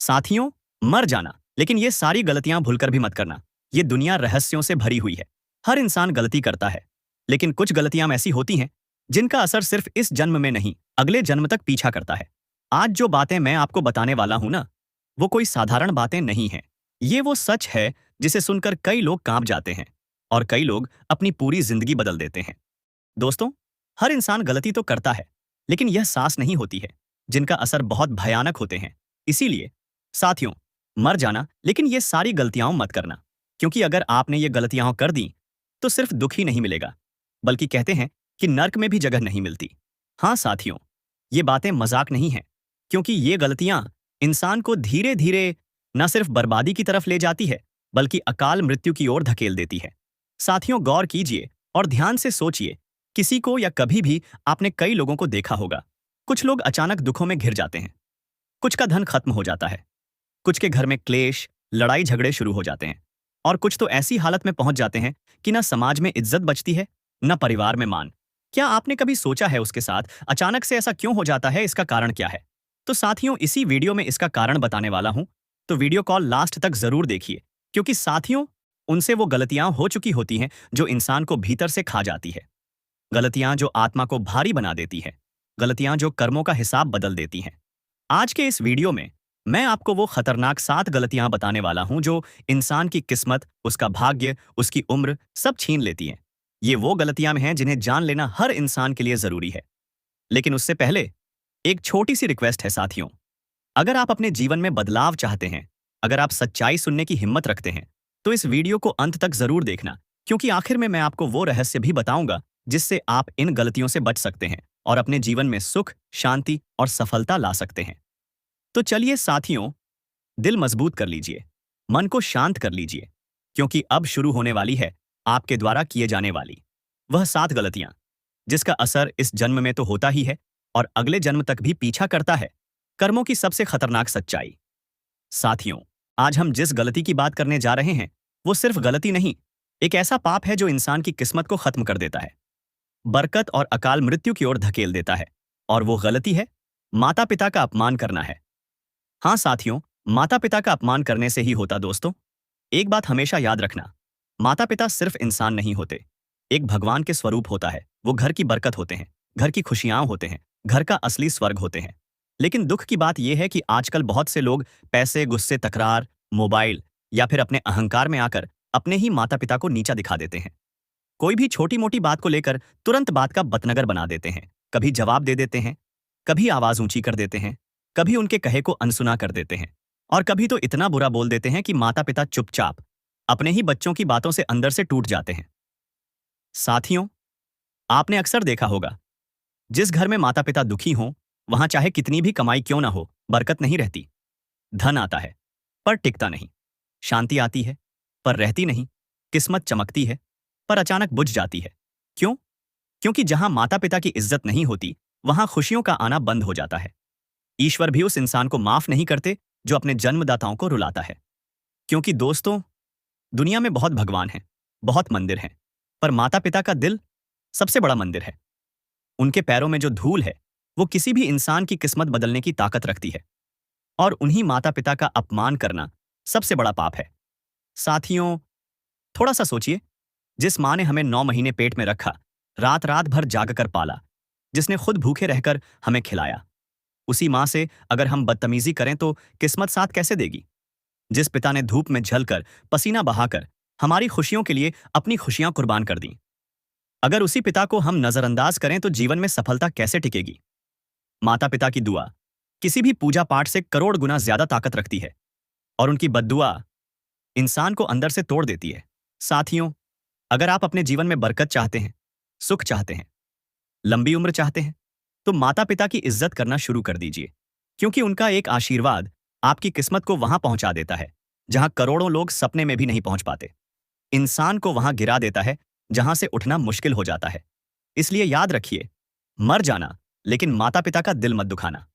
साथियों, मर जाना, लेकिन ये सारी गलतियां भूलकर भी मत करना। ये दुनिया रहस्यों से भरी हुई है। हर इंसान गलती करता है, लेकिन कुछ गलतियां ऐसी होती हैं जिनका असर सिर्फ इस जन्म में नहीं, अगले जन्म तक पीछा करता है। आज जो बातें मैं आपको बताने वाला हूं ना, वो कोई साधारण बातें नहीं हैं। ये वो सच है जिसे सुनकर कई लोग कांप जाते हैं और कई लोग अपनी पूरी जिंदगी बदल देते हैं। दोस्तों, हर इंसान गलती तो करता है, लेकिन यह सांस नहीं होती है जिनका असर बहुत भयानक होते हैं। इसीलिए साथियों, मर जाना, लेकिन ये सारी गलतियां मत करना, क्योंकि अगर आपने ये गलतियां कर दी तो सिर्फ दुख ही नहीं मिलेगा, बल्कि कहते हैं कि नर्क में भी जगह नहीं मिलती। हाँ साथियों, ये बातें मजाक नहीं हैं, क्योंकि ये गलतियां इंसान को धीरे धीरे न सिर्फ बर्बादी की तरफ ले जाती है, बल्कि अकाल मृत्यु की ओर धकेल देती है। साथियों, गौर कीजिए और ध्यान से सोचिए। किसी को या कभी भी आपने कई लोगों को देखा होगा। कुछ लोग अचानक दुखों में घिर जाते हैं, कुछ का धन खत्म हो जाता है, कुछ के घर में क्लेश, लड़ाई झगड़े शुरू हो जाते हैं, और कुछ तो ऐसी हालत में पहुंच जाते हैं कि ना समाज में इज्जत बचती है, न परिवार में मान। क्या आपने कभी सोचा है उसके साथ अचानक से ऐसा क्यों हो जाता है? इसका कारण क्या है? तो साथियों, इसी वीडियो में इसका कारण बताने वाला हूं, तो वीडियो कॉल लास्ट तक जरूर देखिए, क्योंकि साथियों, उनसे वो गलतियां हो चुकी होती हैं जो इंसान को भीतर से खा जाती है। गलतियां जो आत्मा को भारी बना देती है, गलतियां जो कर्मों का हिसाब बदल देती हैं। आज के इस वीडियो में मैं आपको वो खतरनाक 7 गलतियां बताने वाला हूं जो इंसान की किस्मत, उसका भाग्य, उसकी उम्र सब छीन लेती हैं। ये वो गलतियां हैं जिन्हें जान लेना हर इंसान के लिए जरूरी है। लेकिन उससे पहले एक छोटी सी रिक्वेस्ट है साथियों। अगर आप अपने जीवन में बदलाव चाहते हैं, अगर आप सच्चाई सुनने की हिम्मत रखते हैं, तो इस वीडियो को अंत तक जरूर देखना, क्योंकि आखिर में मैं आपको वो रहस्य भी बताऊंगा जिससे आप इन गलतियों से बच सकते हैं और अपने जीवन में सुख, शांति और सफलता ला सकते हैं। तो चलिए साथियों, दिल मजबूत कर लीजिए, मन को शांत कर लीजिए, क्योंकि अब शुरू होने वाली है आपके द्वारा किए जाने वाली वह 7 गलतियां, जिसका असर इस जन्म में तो होता ही है और अगले जन्म तक भी पीछा करता है। कर्मों की सबसे खतरनाक सच्चाई। साथियों, आज हम जिस गलती की बात करने जा रहे हैं, वो सिर्फ गलती नहीं, एक ऐसा पाप है जो इंसान की किस्मत को खत्म कर देता है, बरकत और अकाल मृत्यु की ओर धकेल देता है। और वो गलती है माता पिता का अपमान करना है। हाँ साथियों, माता पिता का अपमान करने से ही होता। दोस्तों, एक बात हमेशा याद रखना, माता पिता सिर्फ इंसान नहीं होते, एक भगवान के स्वरूप होता है। वो घर की बरकत होते हैं, घर की खुशियां होते हैं, घर का असली स्वर्ग होते हैं। लेकिन दुख की बात यह है कि आजकल बहुत से लोग पैसे, गुस्से, तकरार, मोबाइल या फिर अपने अहंकार में आकर अपने ही माता पिता को नीचा दिखा देते हैं। कोई भी छोटी मोटी बात को लेकर तुरंत बात का बतनगर बना देते हैं, कभी जवाब दे देते हैं, कभी आवाज ऊंची कर देते हैं, कभी उनके कहे को अनसुना कर देते हैं, और कभी तो इतना बुरा बोल देते हैं कि माता पिता चुपचाप अपने ही बच्चों की बातों से अंदर से टूट जाते हैं। साथियों, आपने अक्सर देखा होगा, जिस घर में माता पिता दुखी हों, वहां चाहे कितनी भी कमाई क्यों ना हो, बरकत नहीं रहती। धन आता है पर टिकता नहीं, शांति आती है पर रहती नहीं, किस्मत चमकती है पर अचानक बुझ जाती है। क्यों? क्योंकि जहां माता पिता की इज्जत नहीं होती, वहां खुशियों का आना बंद हो जाता है। ईश्वर भी उस इंसान को माफ नहीं करते जो अपने जन्मदाताओं को रुलाता है। क्योंकि दोस्तों, दुनिया में बहुत भगवान हैं, बहुत मंदिर हैं, पर माता पिता का दिल सबसे बड़ा मंदिर है। उनके पैरों में जो धूल है, वो किसी भी इंसान की किस्मत बदलने की ताकत रखती है। और उन्हीं माता पिता का अपमान करना सबसे बड़ा पाप है। साथियों, थोड़ा सा सोचिए, जिस माँ ने हमें 9 महीने पेट में रखा, रात रात भर जाग कर पाला, जिसने खुद भूखे रहकर हमें खिलाया, उसी माँ से अगर हम बदतमीजी करें तो किस्मत साथ कैसे देगी? जिस पिता ने धूप में झलकर, पसीना बहाकर हमारी खुशियों के लिए अपनी खुशियां कुर्बान कर दी, अगर उसी पिता को हम नजरअंदाज करें तो जीवन में सफलता कैसे टिकेगी? माता पिता की दुआ किसी भी पूजा पाठ से करोड़ गुना ज्यादा ताकत रखती है, और उनकी बद्दुआ इंसान को अंदर से तोड़ देती है। साथियों, अगर आप अपने जीवन में बरकत चाहते हैं, सुख चाहते हैं, लंबी उम्र चाहते हैं, तो माता पिता की इज्जत करना शुरू कर दीजिए, क्योंकि उनका एक आशीर्वाद आपकी किस्मत को वहां पहुंचा देता है जहां करोड़ों लोग सपने में भी नहीं पहुंच पाते। इंसान को वहां गिरा देता है जहां से उठना मुश्किल हो जाता है। इसलिए याद रखिए, मर जाना, लेकिन माता पिता का दिल मत दुखाना,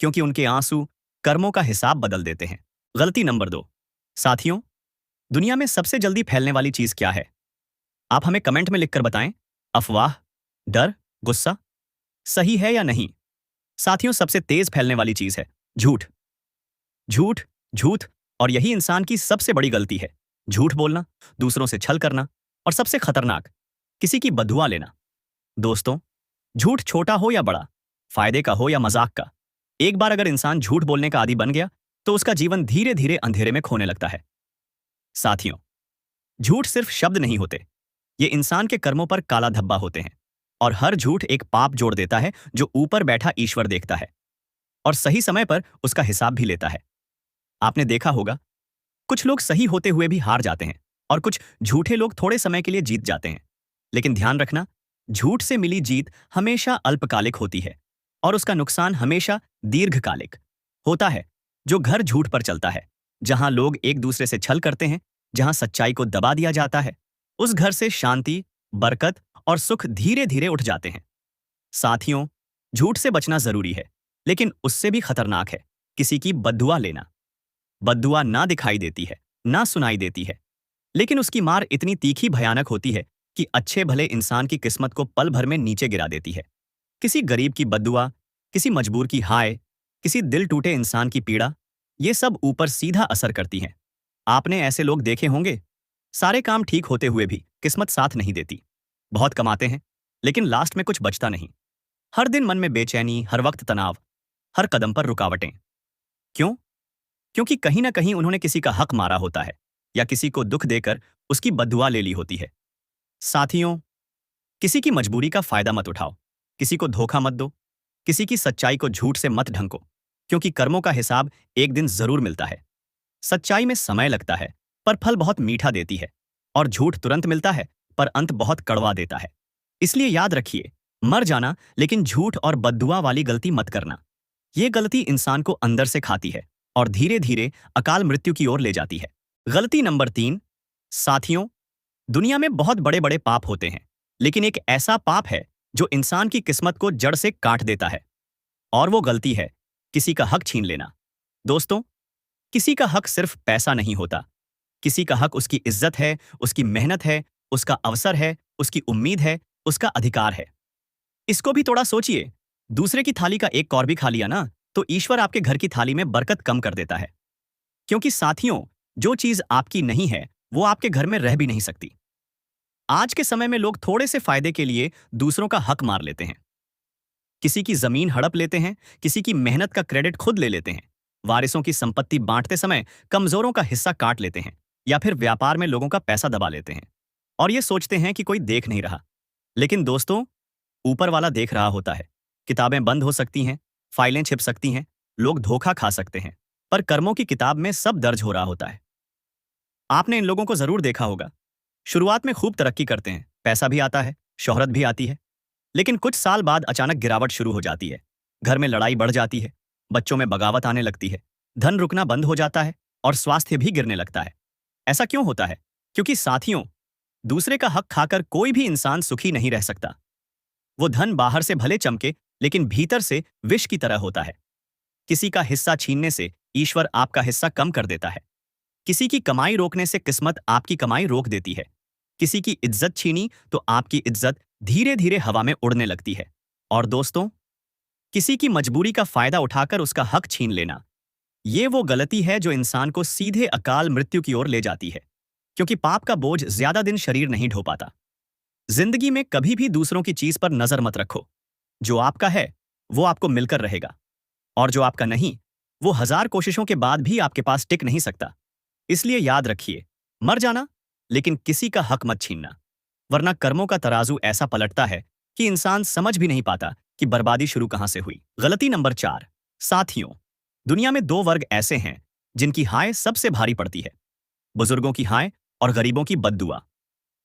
क्योंकि उनके आंसू कर्मों का हिसाब बदल देते हैं। गलती नंबर 2। साथियों, दुनिया में सबसे जल्दी फैलने वाली चीज क्या है? आप हमें कमेंट में लिखकर बताएं। अफवाह, डर, गुस्सा, सही है या नहीं? साथियों, सबसे तेज फैलने वाली चीज है झूठ। झूठ, झूठ और यही इंसान की सबसे बड़ी गलती है। झूठ बोलना, दूसरों से छल करना और सबसे खतरनाक, किसी की बददुआ लेना। दोस्तों, झूठ छोटा हो या बड़ा, फायदे का हो या मजाक का, एक बार अगर इंसान झूठ बोलने का आदी बन गया तो उसका जीवन धीरे धीरे अंधेरे में खोने लगता है। साथियों, झूठ सिर्फ शब्द नहीं होते, ये इंसान के कर्मों पर काला धब्बा होते हैं। और हर झूठ एक पाप जोड़ देता है जो ऊपर बैठा ईश्वर देखता है और सही समय पर उसका हिसाब भी लेता है। आपने देखा होगा, कुछ लोग सही होते हुए भी हार जाते हैं और कुछ झूठे लोग थोड़े समय के लिए जीत जाते हैं। लेकिन ध्यान रखना, झूठ से मिली जीत हमेशा अल्पकालिक होती है और उसका नुकसान हमेशा दीर्घकालिक होता है। जो घर झूठ पर चलता है, जहां लोग एक दूसरे से छल करते हैं, जहां सच्चाई को दबा दिया जाता है, उस घर से शांति, बरकत और सुख धीरे धीरे उठ जाते हैं। साथियों, झूठ से बचना जरूरी है, लेकिन उससे भी खतरनाक है किसी की बद्दुआ लेना। बद्दुआ ना दिखाई देती है, ना सुनाई देती है, लेकिन उसकी मार इतनी तीखी भयानक होती है कि अच्छे भले इंसान की किस्मत को पल भर में नीचे गिरा देती है। किसी गरीब की बद्दुआ, किसी मजबूर की हाय, किसी दिल टूटे इंसान की पीड़ा, ये सब ऊपर सीधा असर करती हैं। आपने ऐसे लोग देखे होंगे, सारे काम ठीक होते हुए भी किस्मत साथ नहीं देती। बहुत कमाते हैं, लेकिन लास्ट में कुछ बचता नहीं। हर दिन मन में बेचैनी, हर वक्त तनाव, हर कदम पर रुकावटें। क्यों? क्योंकि कहीं ना कहीं उन्होंने किसी का हक मारा होता है या किसी को दुख देकर उसकी बद्दुआ ले ली होती है। साथियों, किसी की मजबूरी का फायदा मत उठाओ, किसी को धोखा मत दो, किसी की सच्चाई को झूठ से मत ढंको, क्योंकि कर्मों का हिसाब एक दिन जरूर मिलता है। सच्चाई में समय लगता है, पर फल बहुत मीठा देती है, और झूठ तुरंत मिलता है, पर अंत बहुत कड़वा देता है। इसलिए याद रखिए, मर जाना, लेकिन झूठ और बद्दुआ वाली गलती मत करना। ये गलती इंसान को अंदर से खाती है और धीरे धीरे अकाल मृत्यु की ओर ले जाती है। गलती नंबर 3। साथियों, दुनिया में बहुत बड़े बड़े पाप होते हैं, लेकिन एक ऐसा पाप है जो इंसान की किस्मत को जड़ से काट देता है, और वो गलती है किसी का हक छीन लेना। दोस्तों, किसी का हक सिर्फ पैसा नहीं होता। किसी का हक उसकी इज्जत है, उसकी मेहनत है, उसका अवसर है, उसकी उम्मीद है, उसका अधिकार है। इसको भी थोड़ा सोचिए। दूसरे की थाली का एक कौर भी खा लिया ना, तो ईश्वर आपके घर की थाली में बरकत कम कर देता है। क्योंकि साथियों, जो चीज आपकी नहीं है, वो आपके घर में रह भी नहीं सकती। आज के समय में लोग थोड़े से फायदे के लिए दूसरों का हक मार लेते हैं। किसी की जमीन हड़प लेते हैं, किसी की मेहनत का क्रेडिट खुद ले लेते हैं, वारिसों की संपत्ति बांटते समय कमजोरों का हिस्सा काट लेते हैं, या फिर व्यापार में लोगों का पैसा दबा लेते हैं और ये सोचते हैं कि कोई देख नहीं रहा। लेकिन दोस्तों, ऊपर वाला देख रहा होता है। किताबें बंद हो सकती हैं, फाइलें छिप सकती हैं, लोग धोखा खा सकते हैं, पर कर्मों की किताब में सब दर्ज हो रहा होता है। आपने इन लोगों को जरूर देखा होगा। शुरुआत में खूब तरक्की करते हैं, पैसा भी आता है, शोहरत भी आती है, लेकिन कुछ साल बाद अचानक गिरावट शुरू हो जाती है। घर में लड़ाई बढ़ जाती है, बच्चों में बगावत आने लगती है, धन रुकना बंद हो जाता है और स्वास्थ्य भी गिरने लगता है। ऐसा क्यों होता है? क्योंकि साथियों, दूसरे का हक खाकर कोई भी इंसान सुखी नहीं रह सकता। वो धन बाहर से भले चमके, लेकिन भीतर से विष की तरह होता है। किसी का हिस्सा छीनने से ईश्वर आपका हिस्सा कम कर देता है। किसी की कमाई रोकने से किस्मत आपकी कमाई रोक देती है। किसी की इज्जत छीनी तो आपकी इज्जत धीरे धीरे हवा में उड़ने लगती है। और दोस्तों, किसी की मजबूरी का फायदा उठाकर उसका हक छीन लेना, ये वो गलती है जो इंसान को सीधे अकाल मृत्यु की ओर ले जाती है। क्योंकि पाप का बोझ ज्यादा दिन शरीर नहीं ढो पाता। जिंदगी में कभी भी दूसरों की चीज पर नजर मत रखो। जो आपका है वो आपको मिलकर रहेगा, और जो आपका नहीं, वो 1000 कोशिशों के बाद भी आपके पास टिक नहीं सकता। इसलिए याद रखिए, मर जाना, लेकिन किसी का हक मत छीनना, वरना कर्मों का तराजू ऐसा पलटता है कि इंसान समझ भी नहीं पाता कि बर्बादी शुरू कहां से हुई। गलती नंबर 4। साथियों, दुनिया में 2 वर्ग ऐसे हैं जिनकी हाय सबसे भारी पड़ती है, बुजुर्गों की हाय और गरीबों की बद्दुआ।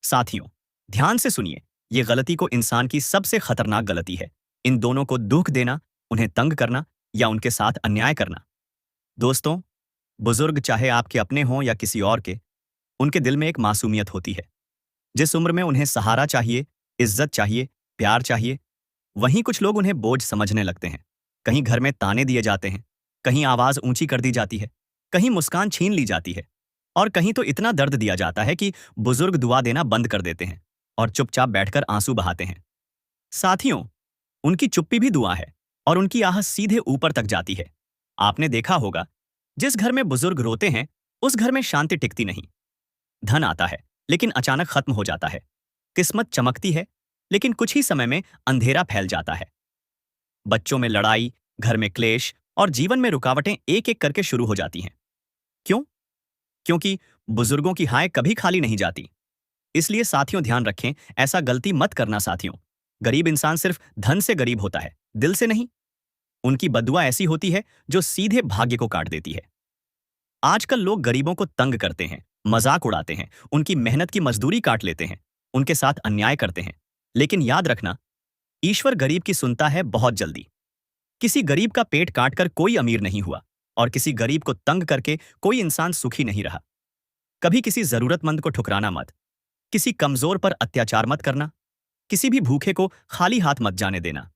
साथियों, ध्यान से सुनिए, ये गलती को इंसान की सबसे खतरनाक गलती है। इन दोनों को दुख देना, उन्हें तंग करना या उनके साथ अन्याय करना। दोस्तों, बुजुर्ग चाहे आपके अपने हों या किसी और के, उनके दिल में एक मासूमियत होती है। जिस उम्र में उन्हें सहारा चाहिए, इज्जत चाहिए, प्यार चाहिए, वहीं कुछ लोग उन्हें बोझ समझने लगते हैं। कहीं घर में ताने दिए जाते हैं, कहीं आवाज ऊंची कर दी जाती है, कहीं मुस्कान छीन ली जाती है, और कहीं तो इतना दर्द दिया जाता है कि बुजुर्ग दुआ देना बंद कर देते हैं और चुपचाप बैठकर आंसू बहाते हैं। साथियों, उनकी चुप्पी भी दुआ है और उनकी आह सीधे ऊपर तक जाती है। आपने देखा होगा, जिस घर में बुजुर्ग रोते हैं उस घर में शांति टिकती नहीं। धन आता है लेकिन अचानक खत्म हो जाता है। किस्मत चमकती है लेकिन कुछ ही समय में अंधेरा फैल जाता है। बच्चों में लड़ाई, घर में क्लेश और जीवन में रुकावटें एक एक करके शुरू हो जाती हैं। क्यों? क्योंकि बुजुर्गों की हाय कभी खाली नहीं जाती। इसलिए साथियों, ध्यान रखें, ऐसा गलती मत करना साथियों। गरीब इंसान सिर्फ धन से गरीब होता है, दिल से नहीं। उनकी बद्दुआ ऐसी होती है जो सीधे भाग्य को काट देती है। आजकल लोग गरीबों को तंग करते हैं, मजाक उड़ाते हैं, उनकी मेहनत की मजदूरी काट लेते हैं, उनके साथ अन्याय करते हैं। लेकिन याद रखना, ईश्वर गरीब की सुनता है बहुत जल्दी। किसी गरीब का पेट काटकर कोई अमीर नहीं हुआ और किसी गरीब को तंग करके कोई इंसान सुखी नहीं रहा। कभी किसी जरूरतमंद को ठुकराना मत, किसी कमजोर पर अत्याचार मत करना, किसी भी भूखे को खाली हाथ मत जाने देना।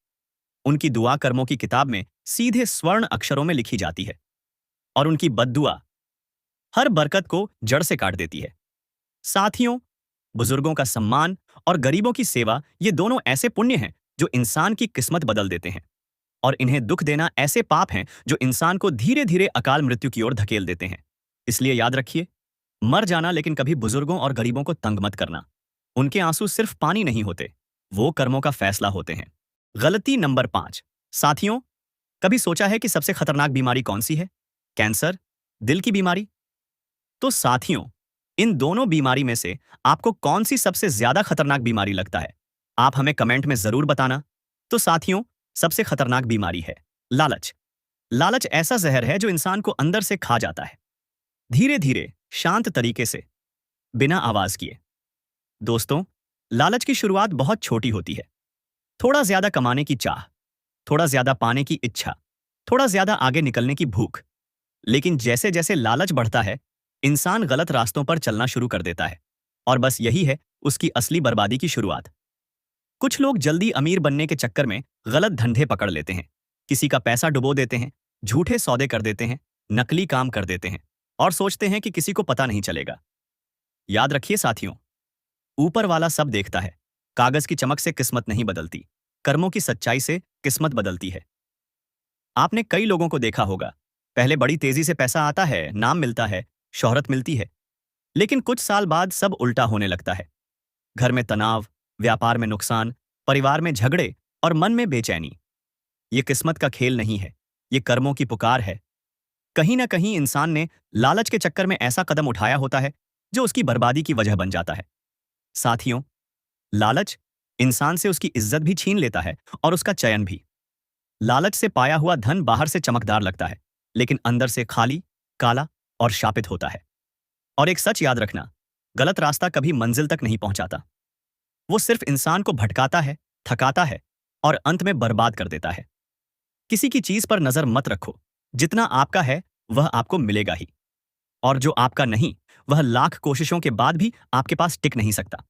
उनकी दुआ कर्मों की किताब में सीधे स्वर्ण अक्षरों में लिखी जाती है और उनकी बद्दुआ हर बरकत को जड़ से काट देती है। साथियों, बुजुर्गों का सम्मान और गरीबों की सेवा, ये दोनों ऐसे पुण्य हैं जो इंसान की किस्मत बदल देते हैं, और इन्हें दुख देना ऐसे पाप हैं जो इंसान को धीरे धीरे अकाल मृत्यु की ओर धकेल देते हैं। इसलिए याद रखिए, मर जाना लेकिन कभी बुजुर्गों और गरीबों को तंग मत करना। उनके आंसू सिर्फ पानी नहीं होते, वो कर्मों का फैसला होते हैं। गलती नंबर 5। साथियों, कभी सोचा है कि सबसे खतरनाक बीमारी कौन सी है? कैंसर? दिल की बीमारी? तो साथियों, इन दोनों बीमारी में से आपको कौन सी सबसे ज्यादा खतरनाक बीमारी लगता है? आप हमें कमेंट में जरूर बताना। तो साथियों, सबसे खतरनाक बीमारी है लालच। लालच ऐसा जहर है जो इंसान को अंदर से खा जाता है, धीरे धीरे, शांत तरीके से, बिना आवाज किए। दोस्तों, लालच की शुरुआत बहुत छोटी होती है। थोड़ा ज्यादा कमाने की चाह, थोड़ा ज्यादा पाने की इच्छा, थोड़ा ज्यादा आगे निकलने की भूख। लेकिन जैसे जैसे लालच बढ़ता है, इंसान गलत रास्तों पर चलना शुरू कर देता है, और बस यही है उसकी असली बर्बादी की शुरुआत। कुछ लोग जल्दी अमीर बनने के चक्कर में गलत धंधे पकड़ लेते हैं, किसी का पैसा डुबो देते हैं, झूठे सौदे कर देते हैं, नकली काम कर देते हैं और सोचते हैं कि किसी को पता नहीं चलेगा। याद रखिए साथियों, ऊपर वाला सब देखता है। कागज की चमक से किस्मत नहीं बदलती, कर्मों की सच्चाई से किस्मत बदलती है। आपने कई लोगों को देखा होगा, पहले बड़ी तेजी से पैसा आता है, नाम मिलता है, शोहरत मिलती है, लेकिन कुछ साल बाद सब उल्टा होने लगता है। घर में तनाव, व्यापार में नुकसान, परिवार में झगड़े और मन में बेचैनी। ये किस्मत का खेल नहीं है, ये कर्मों की पुकार है। कहीं ना कहीं इंसान ने लालच के चक्कर में ऐसा कदम उठाया होता है जो उसकी बर्बादी की वजह बन जाता है। साथियों, लालच इंसान से उसकी इज्जत भी छीन लेता है और उसका चयन भी। लालच से पाया हुआ धन बाहर से चमकदार लगता है, लेकिन अंदर से खाली, काला और शापित होता है। और एक सच याद रखना, गलत रास्ता कभी मंजिल तक नहीं पहुंचाता। वो सिर्फ इंसान को भटकाता है, थकाता है और अंत में बर्बाद कर देता है। किसी की चीज पर नजर मत रखो। जितना आपका है वह आपको मिलेगा ही, और जो आपका नहीं वह लाख कोशिशों के बाद भी आपके पास टिक नहीं सकता।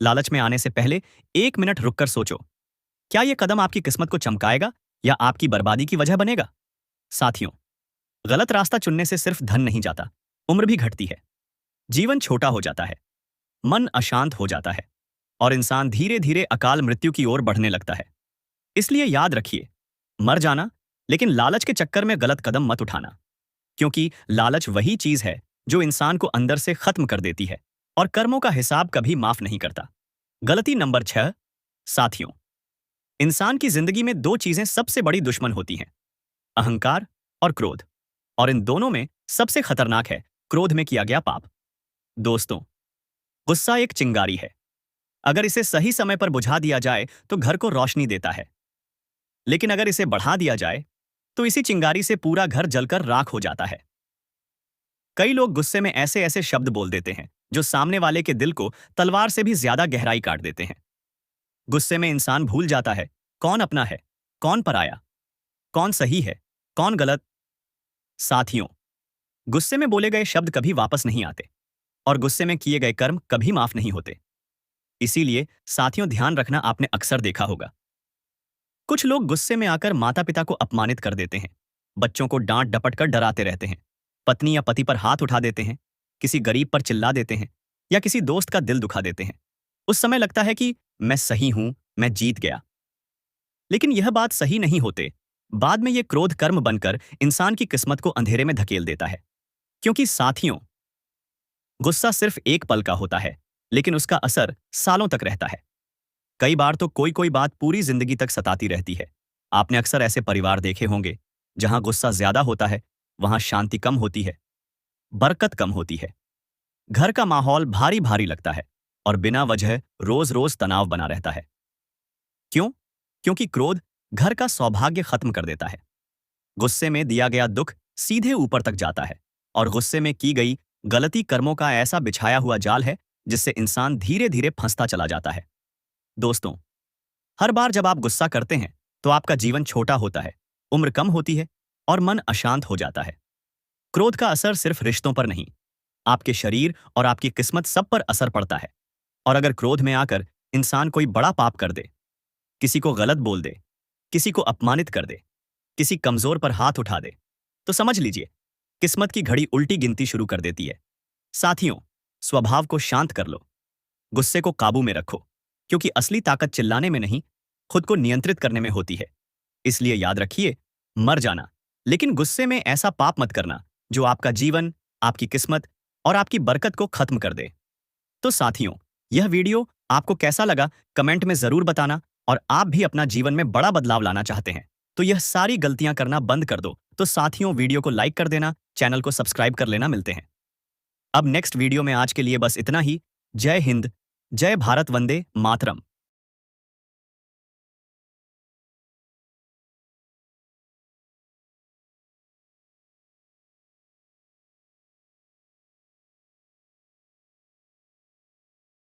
लालच में आने से पहले 1 मिनट रुककर सोचो, क्या यह कदम आपकी किस्मत को चमकाएगा या आपकी बर्बादी की वजह बनेगा? साथियों, गलत रास्ता चुनने से सिर्फ धन नहीं जाता, उम्र भी घटती है, जीवन छोटा हो जाता है, मन अशांत हो जाता है और इंसान धीरे धीरे अकाल मृत्यु की ओर बढ़ने लगता है। इसलिए याद रखिए, मर जाना, लेकिन लालच के चक्कर में गलत कदम मत उठाना, क्योंकि लालच वही चीज है जो इंसान को अंदर से खत्म कर देती है और कर्मों का हिसाब कभी माफ नहीं करता। गलती नंबर 6। साथियों, इंसान की जिंदगी में 2 चीजें सबसे बड़ी दुश्मन होती हैं, अहंकार और क्रोध, और इन दोनों में सबसे खतरनाक है क्रोध में किया गया पाप। दोस्तों, गुस्सा एक चिंगारी है। अगर इसे सही समय पर बुझा दिया जाए तो घर को रोशनी देता है, लेकिन अगर इसे बढ़ा दिया जाए तो इसी चिंगारी से पूरा घर जलकर राख हो जाता है। कई लोग गुस्से में ऐसे ऐसे शब्द बोल देते हैं जो सामने वाले के दिल को तलवार से भी ज्यादा गहराई काट देते हैं। गुस्से में इंसान भूल जाता है कौन अपना है, कौन पराया, कौन सही है, कौन गलत। साथियों, गुस्से में बोले गए शब्द कभी वापस नहीं आते और गुस्से में किए गए कर्म कभी माफ नहीं होते। इसीलिए साथियों, ध्यान रखना, आपने अक्सर देखा होगा, कुछ लोग गुस्से में आकर माता पिता को अपमानित कर देते हैं, बच्चों को डांट डपट कर डराते रहते हैं, पत्नी या पति पर हाथ उठा देते हैं, किसी गरीब पर चिल्ला देते हैं या किसी दोस्त का दिल दुखा देते हैं। उस समय लगता है कि मैं सही हूं, मैं जीत गया। लेकिन यह बात सही नहीं होते। बाद में ये क्रोध कर्म बनकर इंसान की किस्मत को अंधेरे में धकेल देता है। क्योंकि साथियों, गुस्सा सिर्फ एक पल का होता है, लेकिन उसका असर सालों तक रहता है। कई बार तो कोई कोई बात पूरी जिंदगी तक सताती रहती है। आपने अक्सर ऐसे परिवार देखे होंगे जहां गुस्सा ज्यादा होता है, वहां शांति कम होती है, बरकत कम होती है। घर का माहौल भारी भारी लगता है और बिना वजह रोज रोज तनाव बना रहता है। क्यों? क्योंकि क्रोध घर का सौभाग्य खत्म कर देता है। गुस्से में दिया गया दुख सीधे ऊपर तक जाता है और गुस्से में की गई गलती कर्मों का ऐसा बिछाया हुआ जाल है जिससे इंसान धीरे धीरे फंसता चला जाता है। दोस्तों, हर बार जब आप गुस्सा करते हैं तो आपका जीवन छोटा होता है, उम्र कम होती है और मन अशांत हो जाता है। क्रोध का असर सिर्फ रिश्तों पर नहीं, आपके शरीर और आपकी किस्मत सब पर असर पड़ता है। और अगर क्रोध में आकर इंसान कोई बड़ा पाप कर दे, किसी को गलत बोल दे, किसी को अपमानित कर दे, किसी कमजोर पर हाथ उठा दे, तो समझ लीजिए किस्मत की घड़ी उल्टी गिनती शुरू कर देती है। साथियों, स्वभाव को शांत कर लो, गुस्से को काबू में रखो, क्योंकि असली ताकत चिल्लाने में नहीं, खुद को नियंत्रित करने में होती है। इसलिए याद रखिए, मर जाना, लेकिन गुस्से में ऐसा पाप मत करना जो आपका जीवन, आपकी किस्मत और आपकी बरकत को खत्म कर दे। तो साथियों, यह वीडियो आपको कैसा लगा कमेंट में जरूर बताना। और आप भी अपना जीवन में बड़ा बदलाव लाना चाहते हैं तो यह सारी गलतियां करना बंद कर दो। तो साथियों, वीडियो को लाइक कर देना, चैनल को सब्सक्राइब कर लेना। मिलते हैं अब नेक्स्ट वीडियो में। आज के लिए बस इतना ही। जय हिंद, जय भारत, वंदे मातरम।